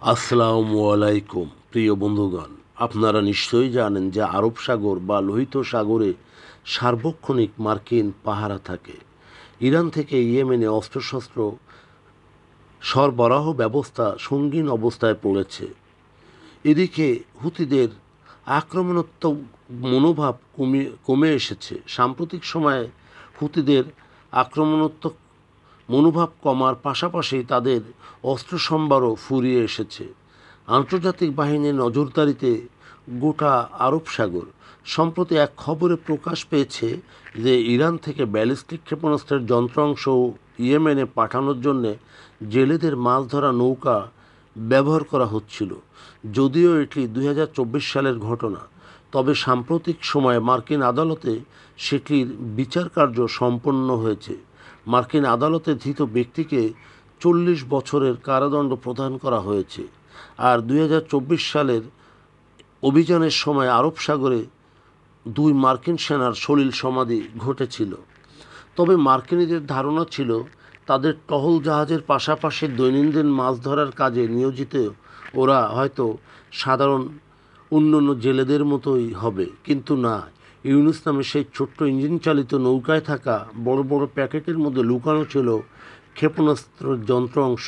আসসালামু আলাইকুম প্রিয় বন্ধুগণ, আপনারা নিশ্চয়ই জানেন যে আরব সাগর বা লোহিত সাগরে সার্বক্ষণিক মার্কিন পাহারা থাকে। ইরান থেকে ইয়েমেনে অস্ত্রশস্ত্র সরবরাহ ব্যবস্থা সঙ্গীন অবস্থায় পড়েছে। এদিকে হুতিদের আক্রমণাত্মক মনোভাব কমে এসেছে। সাম্প্রতিক সময়ে হুতিদের আক্রমণাত্মক মনোভাব কমার পাশাপাশি তাদের অস্ত্র সম্ভারও ফুরিয়ে এসেছে। আন্তর্জাতিক বাহিনীর নজরদারিতে গোটা আরব সাগর। সম্প্রতি এক খবরে প্রকাশ পেয়েছে যে ইরান থেকে ব্যালিস্টিক ক্ষেপণাস্ত্রের যন্ত্রাংশ ইয়েমেনে পাঠানোর জন্য জেলেদের মাছ ধরা নৌকা ব্যবহার করা হচ্ছিল। যদিও এটি 2024 সালের ঘটনা, তবে সাম্প্রতিক সময়ে মার্কিন আদালতে সেটির বিচার কার্য সম্পন্ন হয়েছে। মার্কিন আদালতে ধৃত ব্যক্তিকে 40 বছরের কারাদণ্ড প্রদান করা হয়েছে। আর 2024 সালের অভিযানের সময় আরব সাগরে 2 মার্কিন সেনার সলিল সমাধি ঘটেছিল। তবে মার্কিনীদের ধারণা ছিল তাদের টহল জাহাজের পাশাপাশি দৈনন্দিন মাছ ধরার কাজে নিয়োজিত ওরা হয়তো সাধারণ অন্যান্য জেলেদের মতোই হবে, কিন্তু না। ইউনুস নামে সেই ছোট্ট ইঞ্জিন চালিত নৌকায় থাকা বড় বড় প্যাকেটের মধ্যে লুকানো ছিল ক্ষেপণাস্ত্র যন্ত্রাংশ,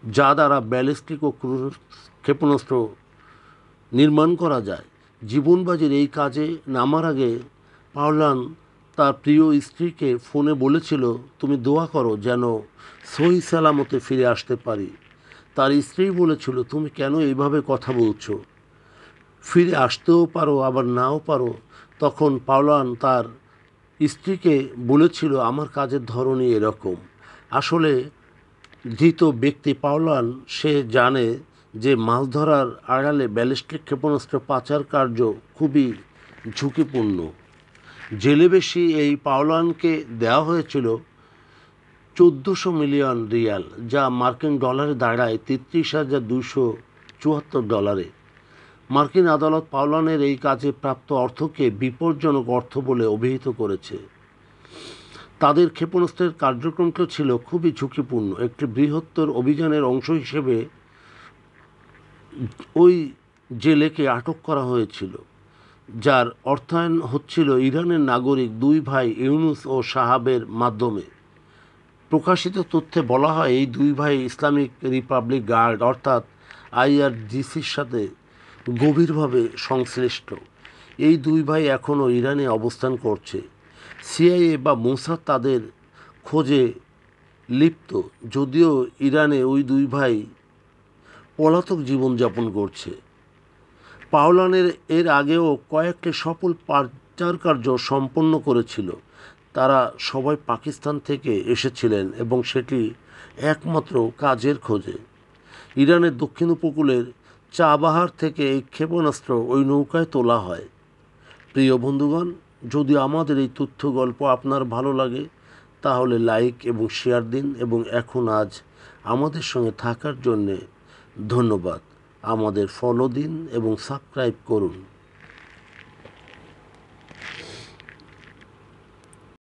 যা দ্বারা ব্যালিস্টিক ও ক্রুজ ক্ষেপণাস্ত্র নির্মাণ করা যায়। জীবনবাজির এই কাজে নামার আগে পাওলান তার প্রিয় স্ত্রীকে ফোনে বলেছিল, তুমি দোয়া করো যেন সহি সালামতে ফিরে আসতে পারি। তার স্ত্রী বলেছিল, তুমি কেন এইভাবে কথা বলছো? ফিরে আসতেও পারো আবার নাও পারো। তখন পাওলান তার স্ত্রীকে বলেছিল, আমার কাজের ধরনই এরকম। আসলে ধৃত ব্যক্তি পাওলান সে জানে যে মাছ ধরার আড়ালে ব্যালিস্টিক ক্ষেপণাস্ত্র পাচার কার্য খুবই ঝুঁকিপূর্ণ। জেলেবেশি এই পাওলানকে দেওয়া হয়েছিল 1400 মিলিয়ন রিয়াল, যা মার্কিন ডলারে দাঁড়ায় 33,274 ডলারে। মার্কিন আদালত পাওলানের এই কাজে প্রাপ্ত অর্থকে বিপজ্জনক অর্থ বলে অভিহিত করেছে। তাদের ক্ষেপণাস্ত্রের কার্যক্রমটা ছিল খুবই ঝুঁকিপূর্ণ। একটি বৃহত্তর অভিযানের অংশ হিসেবে ওই জেলেকে আটক করা হয়েছিল, যার অর্থায়ন হচ্ছিল ইরানের নাগরিক 2 ভাই ইউনুস ও সাহাবের মাধ্যমে। প্রকাশিত তথ্যে বলা হয় এই 2 ভাই ইসলামিক রিপাবলিক গার্ড অর্থাৎ IRGCর সাথে গভীরভাবে সংশ্লিষ্ট। এই 2 ভাই এখনও ইরানে অবস্থান করছে। CIA বা মোসাদ তাদের খোঁজে লিপ্ত, যদিও ইরানে ওই 2 ভাই পলাতক জীবনযাপন করছে। পাওলানের এর আগেও কয়েকটি সফল পাচার কার্য সম্পন্ন করেছিল। তারা সবাই পাকিস্তান থেকে এসেছিলেন এবং সেটি একমাত্র কাজের খোঁজে। ইরানের দক্ষিণ উপকূলের চাবাহার থেকে এই ক্ষেপণাস্ত্র ওই নৌকায় তোলা হয়। প্রিয় বন্ধুগণ, যদি আমাদের এই তথ্য গল্প আপনার ভালো লাগে তাহলে লাইক এবং শেয়ার দিন, এবং আজ আমাদের সঙ্গে থাকার জন্যে ধন্যবাদ। আমাদের ফলো দিন এবং সাবস্ক্রাইব করুন।